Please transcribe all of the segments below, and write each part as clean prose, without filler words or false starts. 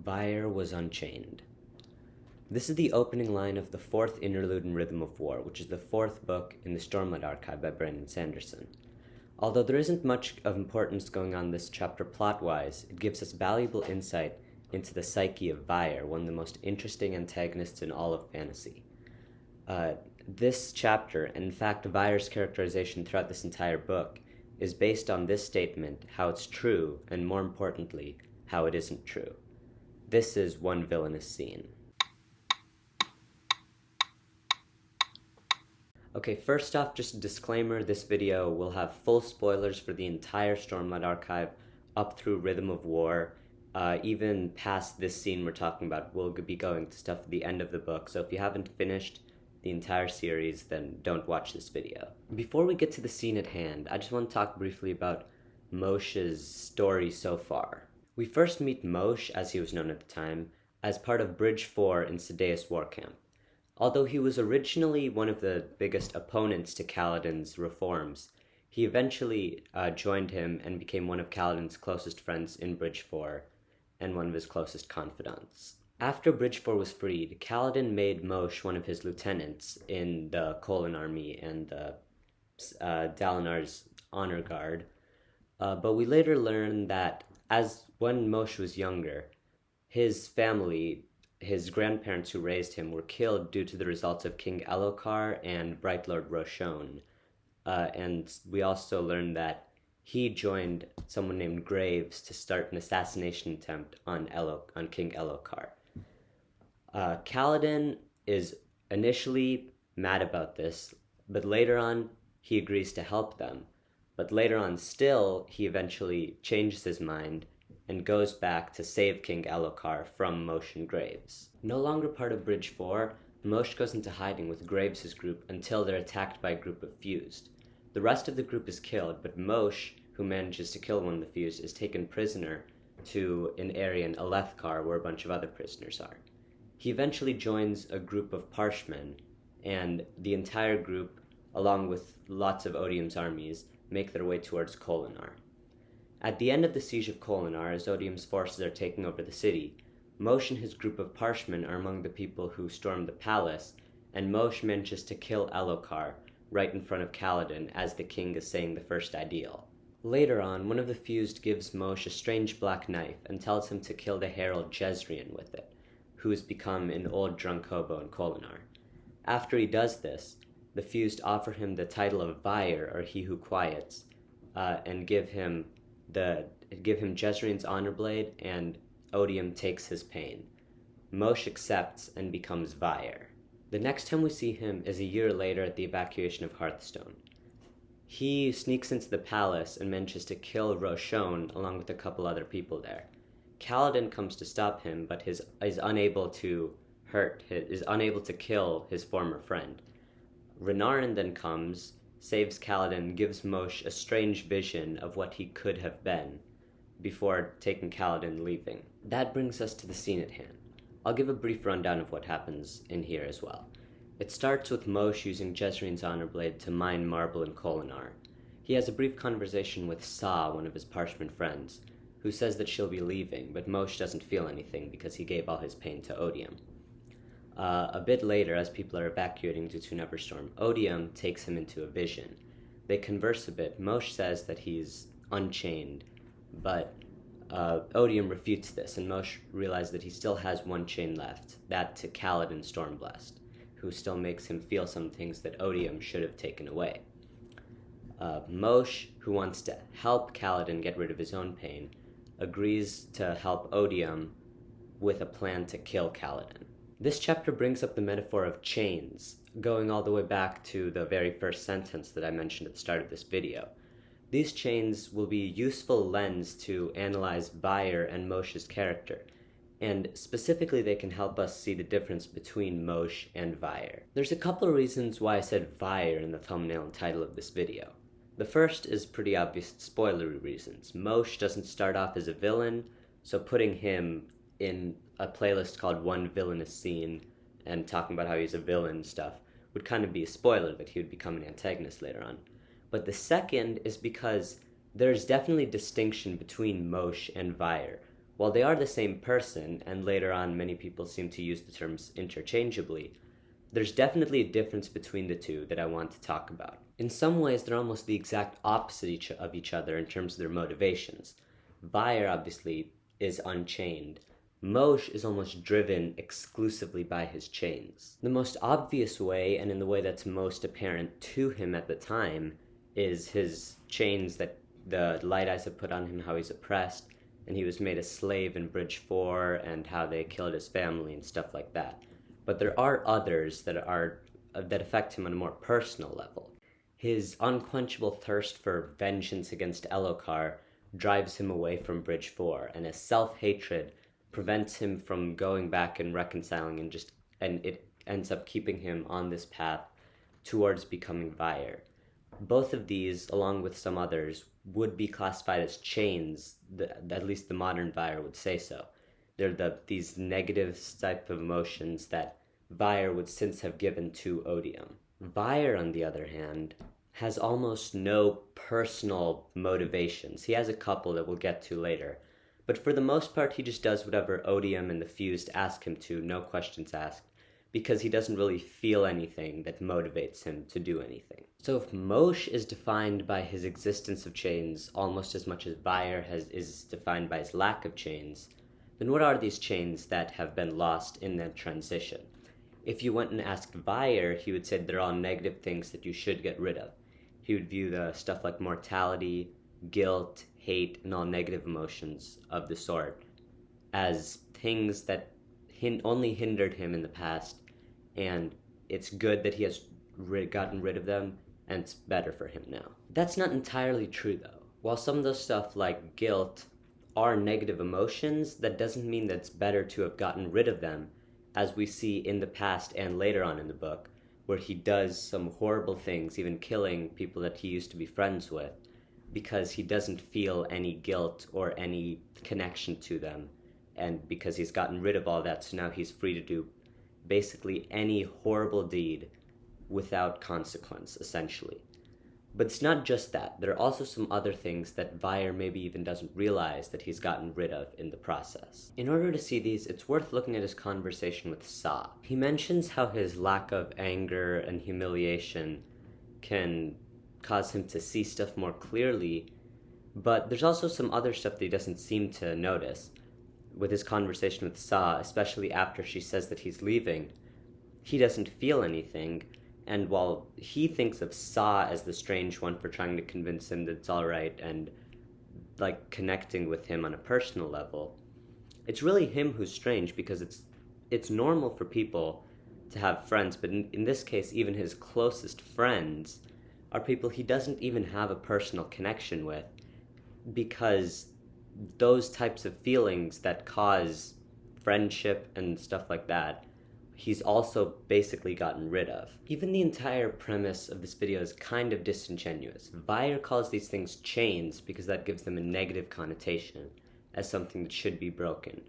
Vyre was unchained. This is the opening line of the fourth interlude in Rhythm of War, which is the fourth book in the Stormlight Archive by Brandon Sanderson. Although there isn't much of importance going on in this chapter plot-wise, it gives us valuable insight into the psyche of Vyre, one of the most interesting antagonists in all of fantasy. This chapter, and in fact Vyre's characterization throughout this entire book, is based on this statement, how it's true, and more importantly, how it isn't true. This is one villainous scene. Okay, first off, just a disclaimer, this video will have full spoilers for the entire Stormlight Archive up through Rhythm of War. Even past this scene we're talking about, we'll be going to stuff at the end of the book, so if you haven't finished the entire series, then don't watch this video. Before we get to the scene at hand, I just want to talk briefly about Moash's story so far. We first meet Moash, as he was known at the time, as part of Bridge 4 in Sadeas War Camp. Although he was originally one of the biggest opponents to Kaladin's reforms, he eventually joined him and became one of Kaladin's closest friends in Bridge 4 and one of his closest confidants. After Bridge 4 was freed, Kaladin made Moash one of his lieutenants in the Kholin army and Dalinar's honor guard, but we later learned that when Moash was younger, his family, his grandparents who raised him, were killed due to the results of King Elhokar and Bright Lord Roshon. And we also learned that he joined someone named Graves to start an assassination attempt on King Elhokar. Kaladin is initially mad about this, but later on he agrees to help them. But later on still, he eventually changes his mind and goes back to save King Elhokar from Moash and Graves. No longer part of Bridge 4, Moash goes into hiding with Graves' group until they're attacked by a group of Fused. The rest of the group is killed, but Moash, who manages to kill one of the Fused, is taken prisoner to an area in Alethkar where a bunch of other prisoners are. He eventually joins a group of Parshmen, and the entire group, along with lots of Odium's armies, make their way towards Kholinar. At the end of the siege of Kholinar, as Odium's forces are taking over the city, Moash and his group of Parshmen are among the people who storm the palace, and Moash manages to kill Elhokar right in front of Kaladin as the king is saying the first ideal. Later on, one of the Fused gives Moash a strange black knife and tells him to kill the herald Jezrien with it, who has become an old drunk hobo in Kholinar. After he does this, the Fused offer him the title of Vyre, or He Who Quiets, and give him Jezrien's honor blade, and Odium takes his pain. Moash accepts and becomes Vyre. The next time we see him is a year later at the evacuation of Hearthstone. He sneaks into the palace and manages to kill Roshon along with a couple other people there. Kaladin comes to stop him, but is unable to kill his former friend. Renarin then comes, saves Kaladin, gives Moash a strange vision of what he could have been before taking Kaladin and leaving. That brings us to the scene at hand. I'll give a brief rundown of what happens in here as well. It starts with Moash using Jezrien's honor blade to mine marble in Kholinar. He has a brief conversation with Sa, one of his Parshman friends, who says that she'll be leaving, but Moash doesn't feel anything because he gave all his pain to Odium. A bit later, as people are evacuating due to an everstorm, Odium takes him into a vision. They converse a bit. Moash says that he's unchained, but Odium refutes this, and Moash realizes that he still has one chain left, that to Kaladin Stormblessed, who still makes him feel some things that Odium should have taken away. Moash, who wants to help Kaladin get rid of his own pain, agrees to help Odium with a plan to kill Kaladin. This chapter brings up the metaphor of chains, going all the way back to the very first sentence that I mentioned at the start of this video. These chains will be a useful lens to analyze Vyre and Moash's character, and specifically they can help us see the difference between Moash and Vyre. There's a couple of reasons why I said Vyre in the thumbnail and title of this video. The first is pretty obvious spoilery reasons. Moash doesn't start off as a villain, so putting him in a playlist called One Villainous Scene and talking about how he's a villain and stuff would kind of be a spoiler that he would become an antagonist later on. But the second is because there's definitely distinction between Moash and Vyre. While they are the same person, and later on many people seem to use the terms interchangeably, there's definitely a difference between the two that I want to talk about. In some ways, they're almost the exact opposite of each other in terms of their motivations. Vyre, obviously, is unchained. Moash is almost driven exclusively by his chains. The most obvious way, and in the way that's most apparent to him at the time, is his chains that the Light Eyes have put on him, how he's oppressed, and he was made a slave in Bridge 4, and how they killed his family and stuff like that. But there are others that affect him on a more personal level. His unquenchable thirst for vengeance against Elokar drives him away from Bridge 4, and his self-hatred prevents him from going back and reconciling, and it ends up keeping him on this path towards becoming Vyre. Both of these, along with some others, would be classified as chains, at least the modern Vyre would say so. They're these negative type of emotions that Vyre would since have given to Odium. Vyre, on the other hand, has almost no personal motivations. He has a couple that we'll get to later, but for the most part he just does whatever Odium and the Fused ask him to, no questions asked, because he doesn't really feel anything that motivates him to do anything. So if Moash is defined by his existence of chains almost as much as Vyre is defined by his lack of chains, then what are these chains that have been lost in that transition? If you went and asked Vyre, he would say they're all negative things that you should get rid of. He would view the stuff like mortality, guilt, hate, and all negative emotions of the sort as things that only hindered him in the past, and it's good that he has gotten rid of them, and it's better for him now. That's not entirely true, though. While some of those stuff like guilt are negative emotions, that doesn't mean that it's better to have gotten rid of them, as we see in the past and later on in the book, where he does some horrible things, even killing people that he used to be friends with, because he doesn't feel any guilt or any connection to them, and because he's gotten rid of all that, so now he's free to do basically any horrible deed without consequence, essentially. But it's not just that. There are also some other things that Vyre maybe even doesn't realize that he's gotten rid of in the process. In order to see these, it's worth looking at his conversation with Sa. He mentions how his lack of anger and humiliation can cause him to see stuff more clearly, but there's also some other stuff that he doesn't seem to notice. With his conversation with Sa, especially after she says that he's leaving, he doesn't feel anything, and while he thinks of Sa as the strange one for trying to convince him that it's alright and like connecting with him on a personal level, it's really him who's strange, because it's normal for people to have friends, but in this case even his closest friends are people he doesn't even have a personal connection with, because those types of feelings that cause friendship and stuff like that, he's also basically gotten rid of. Even the entire premise of this video is kind of disingenuous. Vyre calls these things chains because that gives them a negative connotation, as something that should be broken.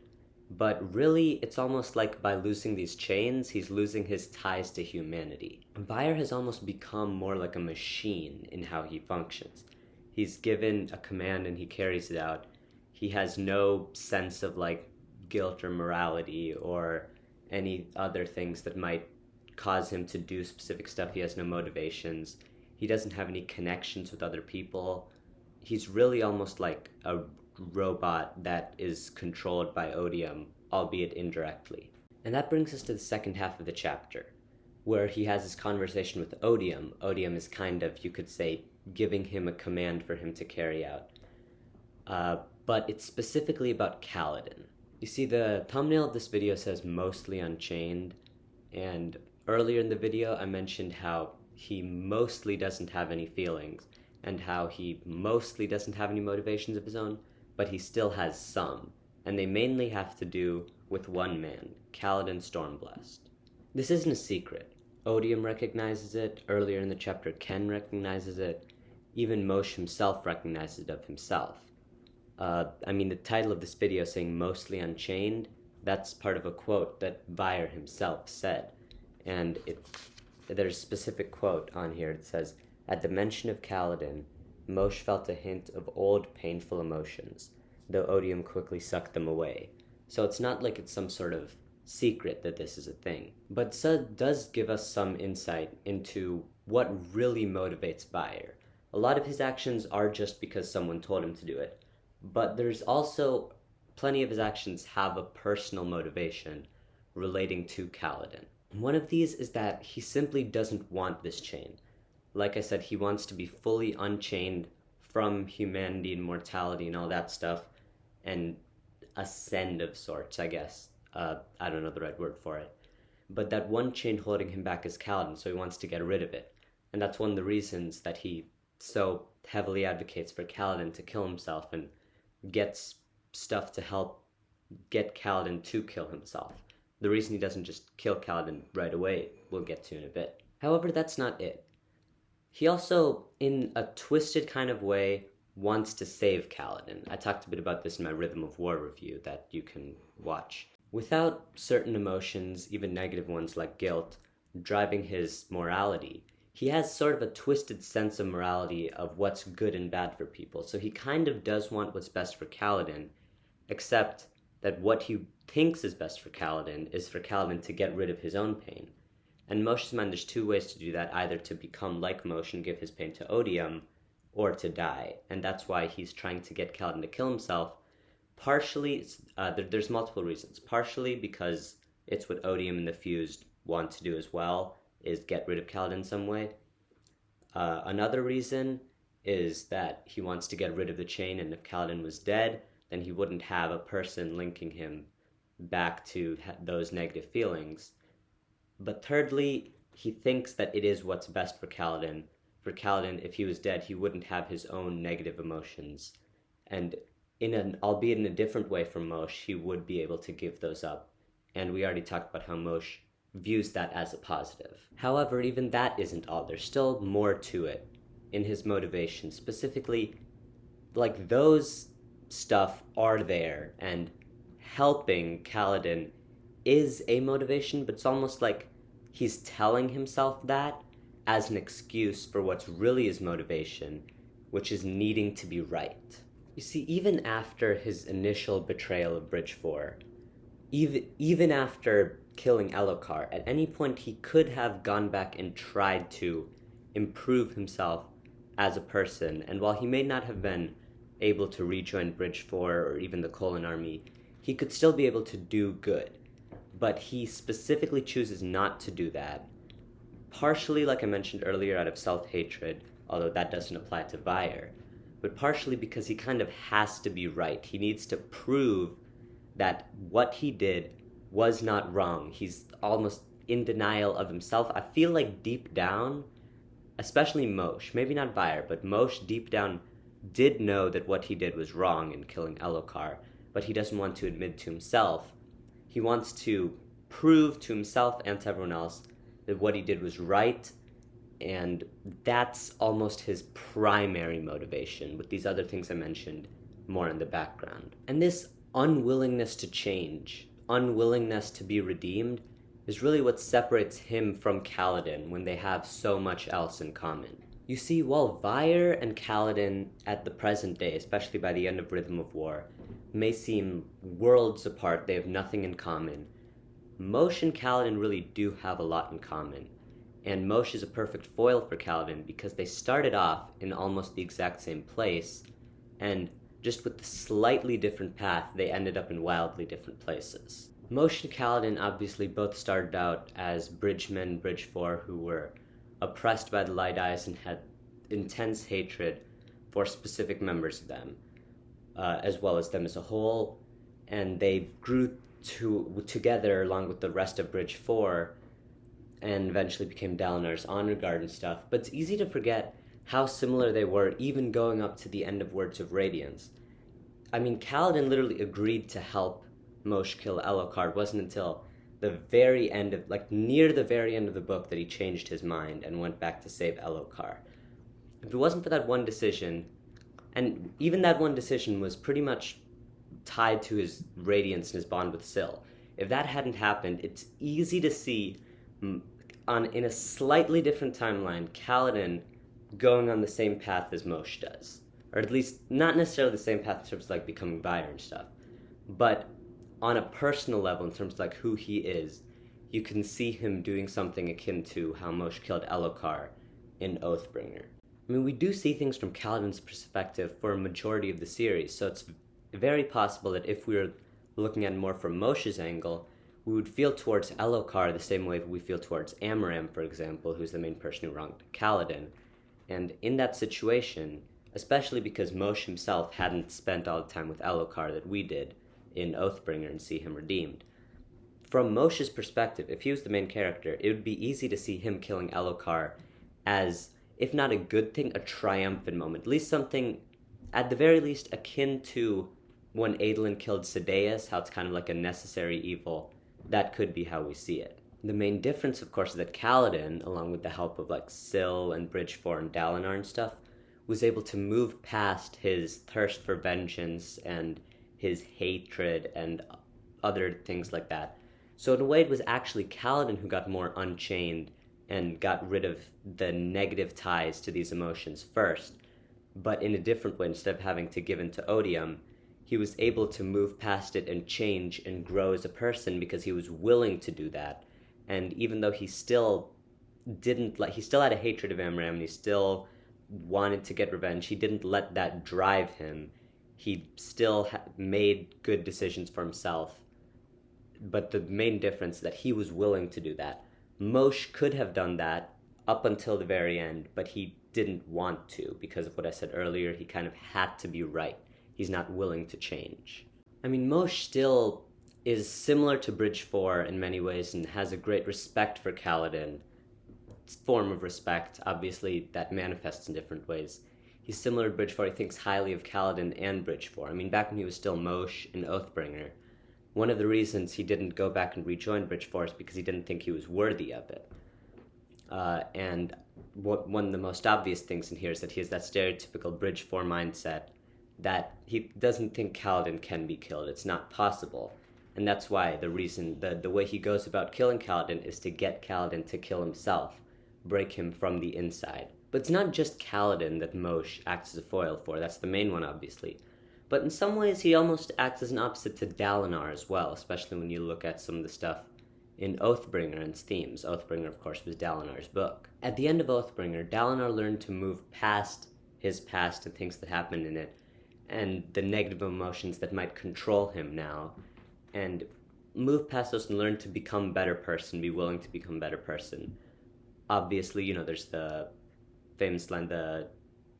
But really, it's almost like by losing these chains, he's losing his ties to humanity. Vyre has almost become more like a machine in how he functions. He's given a command and he carries it out. He has no sense of like guilt or morality or any other things that might cause him to do specific stuff. He has no motivations. He doesn't have any connections with other people. He's really almost like a robot that is controlled by Odium, albeit indirectly. And that brings us to the second half of the chapter, where he has his conversation with Odium. Odium is kind of, you could say, giving him a command for him to carry out. But it's specifically about Kaladin. You see, the thumbnail of this video says mostly unchained, and earlier in the video I mentioned how he mostly doesn't have any feelings, and how he mostly doesn't have any motivations of his own, but he still has some, and they mainly have to do with one man, Kaladin Stormblessed. This isn't a secret. Odium recognizes it, earlier in the chapter Ken recognizes it, even Moash himself recognizes it of himself. The title of this video saying mostly unchained, that's part of a quote that Vyre himself said. And there's a specific quote on here. It says, "At the mention of Kaladin, Moash felt a hint of old painful emotions. though Odium quickly sucked them away. So it's not like it's some sort of secret that this is a thing. But Sud does give us some insight into what really motivates Vyre. A lot of his actions are just because someone told him to do it, but there's also plenty of his actions have a personal motivation relating to Kaladin. One of these is that he simply doesn't want this chain. Like I said, he wants to be fully unchained from humanity and mortality and all that stuff, and ascend of sorts, I guess. I don't know the right word for it. But that one chain holding him back is Kaladin, so he wants to get rid of it. And that's one of the reasons that he so heavily advocates for Kaladin to kill himself and gets stuff to help get Kaladin to kill himself. The reason he doesn't just kill Kaladin right away, we'll get to in a bit. However, that's not it. He also, in a twisted kind of way, wants to save Kaladin. I talked a bit about this in my Rhythm of War review that you can watch. Without certain emotions, even negative ones like guilt, driving his morality, he has sort of a twisted sense of morality of what's good and bad for people. So he kind of does want what's best for Kaladin, except that what he thinks is best for Kaladin is for Kaladin to get rid of his own pain. And Moash's mind, there's two ways to do that, either to become like Moash and give his pain to Odium, or to die. And that's why he's trying to get Kaladin to kill himself. Partially, there's multiple reasons. Partially because it's what Odium and the Fused want to do as well, is get rid of Kaladin in some way. Another reason is that he wants to get rid of the chain, and if Kaladin was dead, then he wouldn't have a person linking him back to those negative feelings. But thirdly, he thinks that it is what's best for Kaladin. For Kaladin, if he was dead, he wouldn't have his own negative emotions. And albeit in a different way from Moash, he would be able to give those up. And we already talked about how Moash views that as a positive. However, even that isn't all. There's still more to it in his motivation. Specifically, like, those stuff are there, and helping Kaladin is a motivation, but it's almost like he's telling himself that as an excuse for what's really his motivation, which is needing to be right. You see, even after his initial betrayal of Bridge 4, even after killing Elokar, at any point he could have gone back and tried to improve himself as a person, and while he may not have been able to rejoin Bridge 4 or even the Colon Army, he could still be able to do good. But he specifically chooses not to do that, partially, like I mentioned earlier, out of self-hatred, although that doesn't apply to Vyre, but partially because he kind of has to be right. He needs to prove that what he did was not wrong. He's almost in denial of himself. I feel like deep down, especially Moash, maybe not Vyre, but Moash deep down did know that what he did was wrong in killing Elokar, but he doesn't want to admit to himself. He wants to prove to himself and to everyone else that what he did was right, and that's almost his primary motivation, with these other things I mentioned more in the background. And this unwillingness to change, unwillingness to be redeemed, is really what separates him from Kaladin when they have so much else in common. You see, while Vyre and Kaladin at the present day, especially by the end of Rhythm of War, may seem worlds apart, they have nothing in common, Moash and Kaladin really do have a lot in common. And Moash is a perfect foil for Kaladin because they started off in almost the exact same place, and just with a slightly different path, they ended up in wildly different places. Moash and Kaladin obviously both started out as bridgemen, Bridge 4, who were oppressed by the Light Eyes and had intense hatred for specific members of them, as well as them as a whole, and they grew together along with the rest of Bridge 4 and eventually became Dalinar's honor guard and stuff. But it's easy to forget how similar they were even going up to the end of Words of Radiance. I mean, Kaladin literally agreed to help Moash kill Elokar. It wasn't until the very end of, near the very end of the book, that he changed his mind and went back to save Elokar. If it wasn't for that one decision, and even that one decision was pretty much tied to his radiance and his bond with Syl. If that hadn't happened, it's easy to see in a slightly different timeline, Kaladin going on the same path as Moash does. or at least not necessarily the same path in terms of like becoming Vyre and stuff, but on a personal level in terms of like who he is, you can see him doing something akin to how Moash killed Elokar in Oathbringer. I mean, we do see things from Kaladin's perspective for a majority of the series, so it's very possible that if we were looking at it more from Moash's angle, we would feel towards Elokar the same way we feel towards Amaram, for example, who's the main person who wronged Kaladin. And in that situation, especially because Moash himself hadn't spent all the time with Elokar that we did in Oathbringer and see him redeemed, from Moash's perspective, if he was the main character, it would be easy to see him killing Elokar as, if not a good thing, a triumphant moment. At least something, at the very least, akin to when Adolin killed Sadeas, how it's kind of like a necessary evil. That could be how we see it. The main difference, of course, is that Kaladin, along with the help of like Syl and Bridgefor and Dalinar and stuff, was able to move past his thirst for vengeance and his hatred and other things like that. So in a way, it was actually Kaladin who got more unchained and got rid of the negative ties to these emotions first, but in a different way. Instead of having to give in to Odium, he was able to move past it and change and grow as a person because he was willing to do that. And even though he still he still had a hatred of Amram, and he still wanted to get revenge, he didn't let that drive him. He still made good decisions for himself. But the main difference is that he was willing to do that. Moash could have done that up until the very end, but he didn't want to because of what I said earlier. He kind of had to be right. He's not willing to change. I mean, Moash still is similar to Bridgefor in many ways and has a great respect for Kaladin. It's a form of respect, obviously, that manifests in different ways. He's similar to Bridgefor. He thinks highly of Kaladin and Bridgefor. I mean, back when he was still Moash in Oathbringer, one of the reasons he didn't go back and rejoin Bridgefor is because he didn't think he was worthy of it. And one of the most obvious things in here is that he has that stereotypical Bridgefor mindset that he doesn't think Kaladin can be killed. It's not possible. And that's why the way he goes about killing Kaladin is to get Kaladin to kill himself, break him from the inside. But it's not just Kaladin that Moash acts as a foil for. That's the main one, obviously. But in some ways, he almost acts as an opposite to Dalinar as well, especially when you look at some of the stuff in Oathbringer and its themes. Oathbringer, of course, was Dalinar's book. At the end of Oathbringer, Dalinar learned to move past his past and things that happened in it, and the negative emotions that might control him now, and move past those and learn to become a better person, be willing to become a better person. Obviously, there's the famous line, the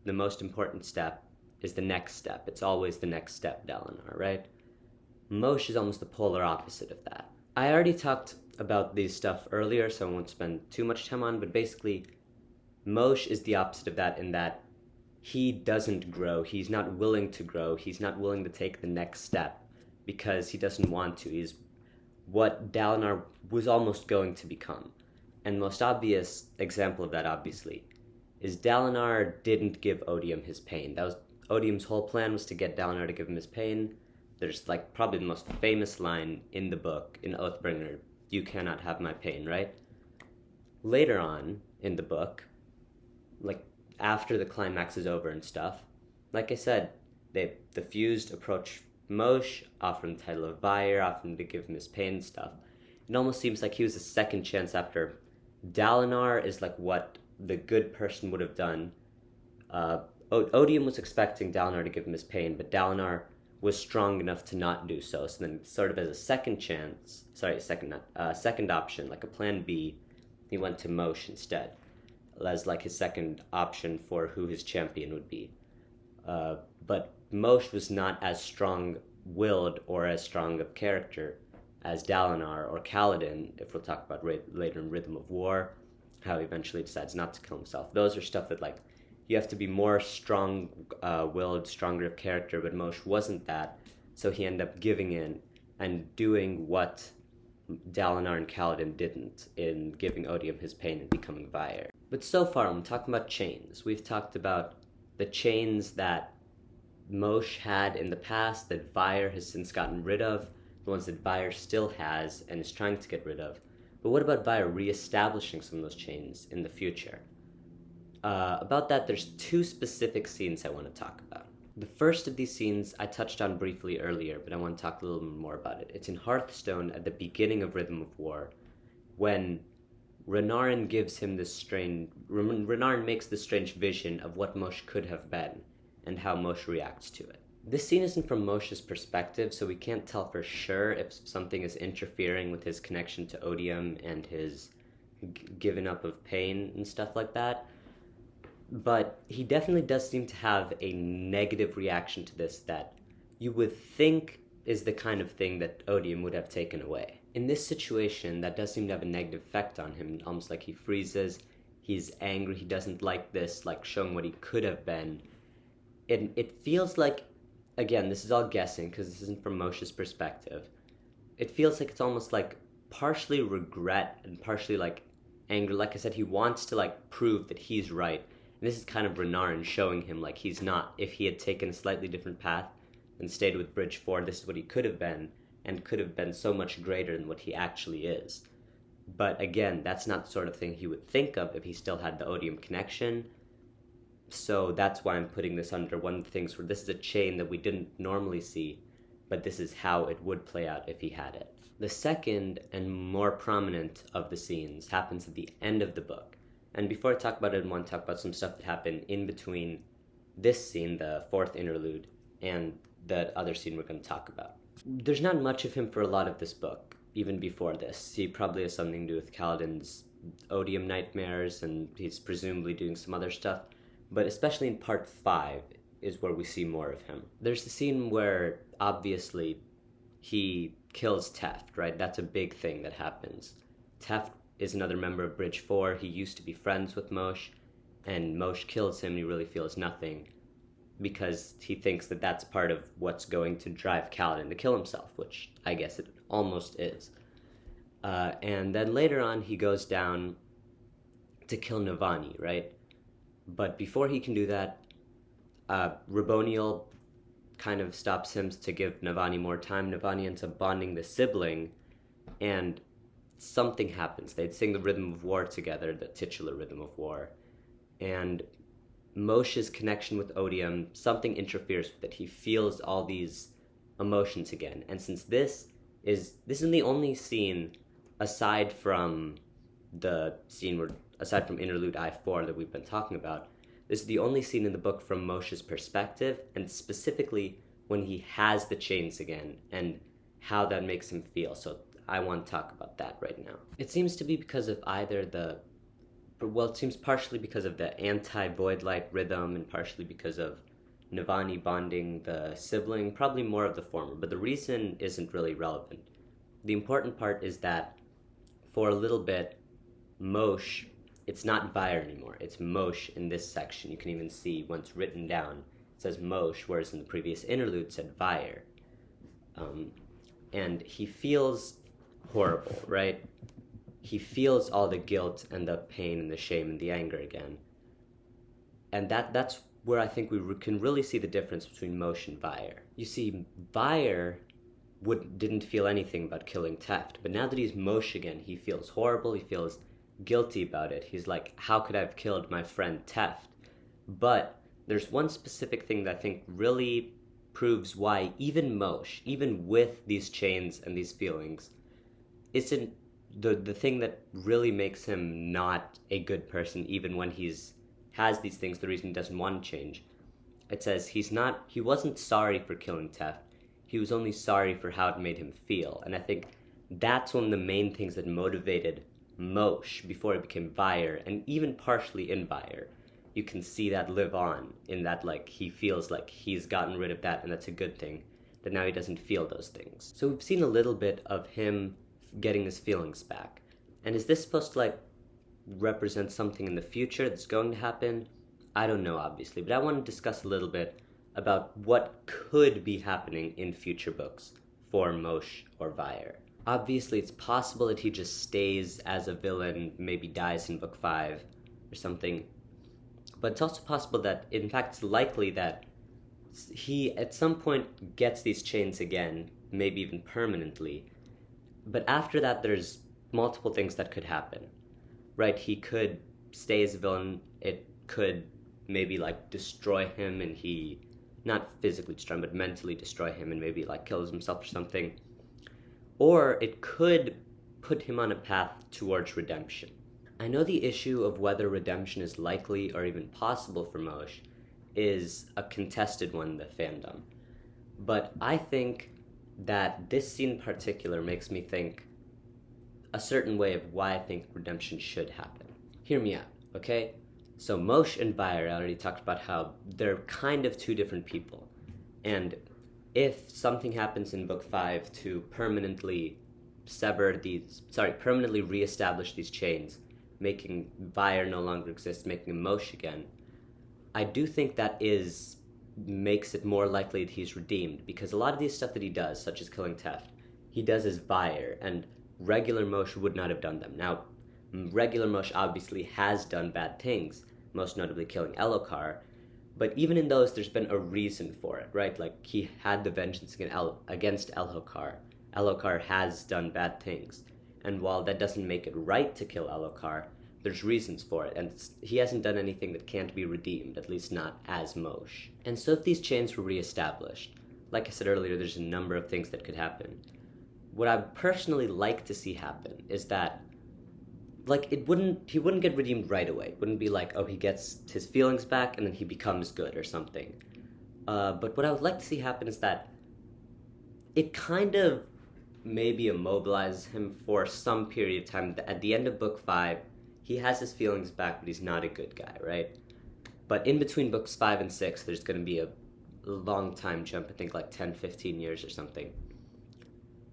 most important step is the next step. It's always the next step, Dalinar, right? Moash is almost the polar opposite of that. I already talked about these stuff earlier, so I won't spend too much time on, but basically, Moash is the opposite of that in that he doesn't grow. He's not willing to grow. He's not willing to take the next step because he doesn't want to. He's what Dalinar was almost going to become. And the most obvious example of that, obviously, is Dalinar didn't give Odium his pain. Odium's whole plan was to get Dalinar to give him his pain. There's probably the most famous line in the book, in Oathbringer, "You cannot have my pain," right? Later on in the book, after the climax is over and stuff, like I said, the Fused approach Moash, offer him the title of Vyre, offer him to give him his pain and stuff. It almost seems like he was a second chance after. Dalinar is what the good person would have done. Odium was expecting Dalinar to give him his pain, but Dalinar was strong enough to not do so. So then, sort of as a second option, like a plan B, he went to Moash instead, as his second option for who his champion would be. But Moash was not as strong-willed or as strong of character as Dalinar or Kaladin, if we'll talk about later in Rhythm of War, how he eventually decides not to kill himself. Those are stuff that, you have to be more strong-willed, stronger of character, but Moash wasn't that, so he ended up giving in and doing what Dalinar and Kaladin didn't in giving Odium his pain and becoming Vyre. But so far, when we're talking about chains, we've talked about the chains that Moash had in the past that Vyre has since gotten rid of, the ones that Vyre still has and is trying to get rid of. But what about Vyre reestablishing some of those chains in the future? About that, there's two specific scenes I want to talk about. The first of these scenes I touched on briefly earlier, but I want to talk a little more about it. It's in Hearthstone at the beginning of Rhythm of War, when Renarin makes this strange vision of what Moash could have been, and how Moash reacts to it. This scene isn't from Moash's perspective, so we can't tell for sure if something is interfering with his connection to Odium and his giving up of pain and stuff like that. But he definitely does seem to have a negative reaction to this that you would think is the kind of thing that Odium would have taken away. In this situation, that does seem to have a negative effect on him, almost like he freezes, he's angry, he doesn't like this, like showing what he could have been. It feels like, again, this is all guessing because this isn't from Moash's perspective, it feels like it's almost like partially regret and partially like anger. Like I said, he wants to like prove that he's right. And this is kind of Renarin showing him like he's not. If he had taken a slightly different path and stayed with Bridge 4, this is what he could have been, and could have been so much greater than what he actually is. But again, that's not the sort of thing he would think of if he still had the Odium connection. So that's why I'm putting this under one of the things where this is a chain that we didn't normally see, but this is how it would play out if he had it. The second and more prominent of the scenes happens at the end of the book. And before I talk about it, I want to talk about some stuff that happened in between this scene, the fourth interlude, and the other scene we're going to talk about. There's not much of him for a lot of this book, even before this. He probably has something to do with Kaladin's Odium nightmares, and he's presumably doing some other stuff. But especially in part 5 is where we see more of him. There's the scene where, obviously, he kills Teft, right? That's a big thing that happens. Teft is another member of Bridge 4. He used to be friends with Moash, and Moash kills him and he really feels nothing because he thinks that that's part of what's going to drive Kaladin to kill himself, which I guess it almost is. And then later on he goes down to kill Navani, right? But before he can do that, Raboniel kind of stops him to give Navani more time. Navani ends up bonding the sibling, and something happens. They'd sing the Rhythm of War together, the titular Rhythm of War, and Moash's connection with Odium, something interferes with it. He feels all these emotions again. And since this isn't the only scene aside from interlude I-4 that we've been talking about, this is the only scene in the book from Moash's perspective, and specifically when he has the chains again and how that makes him feel. So I want to talk about that right now. It seems to be because of it seems partially because of the anti-void light rhythm and partially because of Navani bonding the sibling, probably more of the former, but the reason isn't really relevant. The important part is that for a little bit, Moash, it's not Vyre anymore, it's Moash in this section. You can even see when it's written down, it says Moash, whereas in the previous interlude it said Vyre. And he feels horrible, right? He feels all the guilt and the pain and the shame and the anger again. And that's where I think we can really see the difference between Moash and Vyre. You see, Vyre didn't feel anything about killing Teft, but now that he's Moash again, he feels horrible, he feels guilty about it. He's like, how could I have killed my friend Teft? But there's one specific thing that I think really proves why even Moash, even with these chains and these feelings, isn't the thing that really makes him not a good person, even when has these things, the reason he doesn't want to change. It says he wasn't sorry for killing Teft, he was only sorry for how it made him feel. And I think that's one of the main things that motivated Moash before he became Vyre, and even partially in Vyre. You can see that live on, in that like he feels like he's gotten rid of that, and that's a good thing, that now he doesn't feel those things. So we've seen a little bit of him getting his feelings back. And is this supposed to like represent something in the future that's going to happen? I don't know, obviously, but I want to discuss a little bit about what could be happening in future books for Moash or Vyre. Obviously, it's possible that he just stays as a villain, maybe dies in book 5 or something, but it's also possible that, in fact, it's likely that he at some point gets these chains again, maybe even permanently. But after that, there's multiple things that could happen, right? He could stay as a villain. It could maybe like destroy him, and he, not physically destroy him, but mentally destroy him and maybe like kills himself or something. Or it could put him on a path towards redemption. I know the issue of whether redemption is likely or even possible for Moash is a contested one in the fandom. But I think that this scene in particular makes me think a certain way of why I think redemption should happen. Hear me out, okay? So Moash and Vyre, I already talked about how they're kind of two different people. And if something happens in book 5 to permanently reestablish these chains, making Vyre no longer exist, making him Moash again, I do think that makes it more likely that he's redeemed, because a lot of these stuff that he does, such as killing Teft, he does as Vyre, and regular Moash would not have done them. Now, regular Moash obviously has done bad things, most notably killing Elhokar, but even in those, there's been a reason for it, right? Like, he had the vengeance against Elhokar. Elhokar has done bad things, and while that doesn't make it right to kill Elhokar, there's reasons for it, and he hasn't done anything that can't be redeemed, at least not as Moash. And so if these chains were reestablished, like I said earlier, there's a number of things that could happen. What I'd personally like to see happen is that, like, he wouldn't get redeemed right away. It wouldn't be like, oh, he gets his feelings back and then he becomes good or something. But what I would like to see happen is that it kind of maybe immobilizes him for some period of time. At the end of book 5, he has his feelings back, but he's not a good guy, right? But in between books 5 and 6, there's going to be a long time jump, I think like 10, 15 years or something.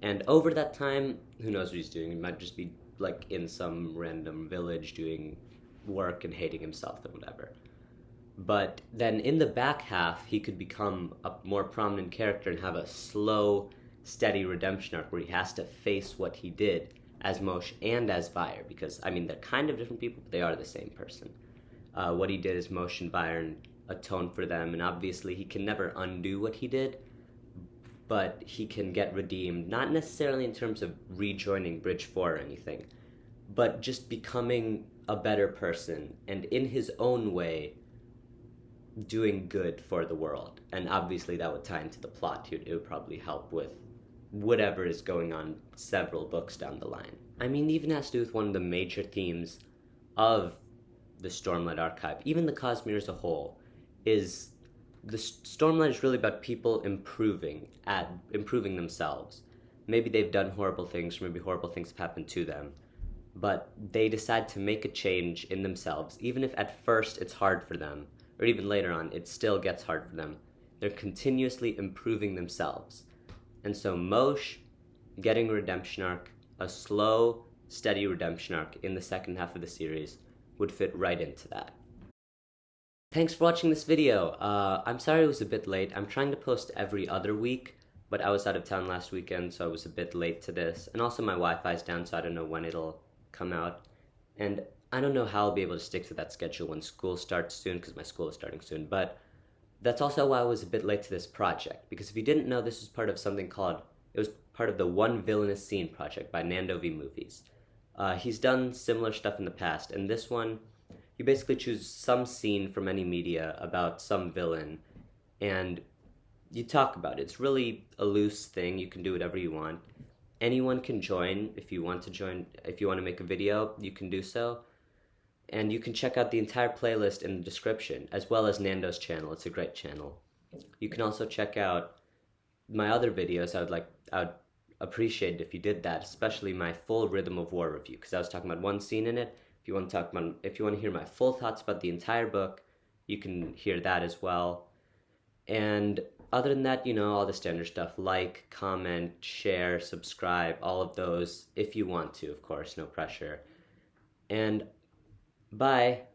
And over that time, who knows what he's doing? He might just be like in some random village doing work and hating himself and whatever. But then in the back half, he could become a more prominent character and have a slow, steady redemption arc where he has to face what he did as Moash and as Vyre, because, I mean, they're kind of different people, but they are the same person. What he did as Moash and Vyre and atone for them, and obviously he can never undo what he did, but he can get redeemed, not necessarily in terms of rejoining Bridge 4 or anything, but just becoming a better person, and in his own way, doing good for the world. And obviously that would tie into the plot. It would probably help with whatever is going on several books down the line. I mean, even has to do with one of the major themes of the Stormlight Archive, even the Cosmere as a whole, is the Stormlight is really about people improving themselves. Maybe they've done horrible things, or maybe horrible things have happened to them, but they decide to make a change in themselves, even if at first it's hard for them, or even later on it still gets hard for them. They're continuously improving themselves. And so Moash getting a redemption arc, a slow, steady redemption arc in the second half of the series, would fit right into that. Thanks for watching this video. I'm sorry it was a bit late. I'm trying to post every other week, but I was out of town last weekend, so I was a bit late to this. And also my Wi-Fi's down, so I don't know when it'll come out. And I don't know how I'll be able to stick to that schedule when school starts soon, because my school is starting soon. But that's also why I was a bit late to this project, because if you didn't know, this was part of something called, it was part of the One Villainous Scene project by Nando V Movies. He's done similar stuff in the past, and this one, you basically choose some scene from any media about some villain, and you talk about it. It's really a loose thing. You can do whatever you want. Anyone can join. If you want to make a video, you can do so. And you can check out the entire playlist in the description, as well as Nando's channel. It's a great channel. You can also check out my other videos. I would appreciate it if you did that, especially my full Rhythm of War review, because I was talking about one scene in it. If you want to hear my full thoughts about the entire book, you can hear that as well. And other than that, all the standard stuff, like, comment, share, subscribe, all of those, if you want to, of course, no pressure. And bye.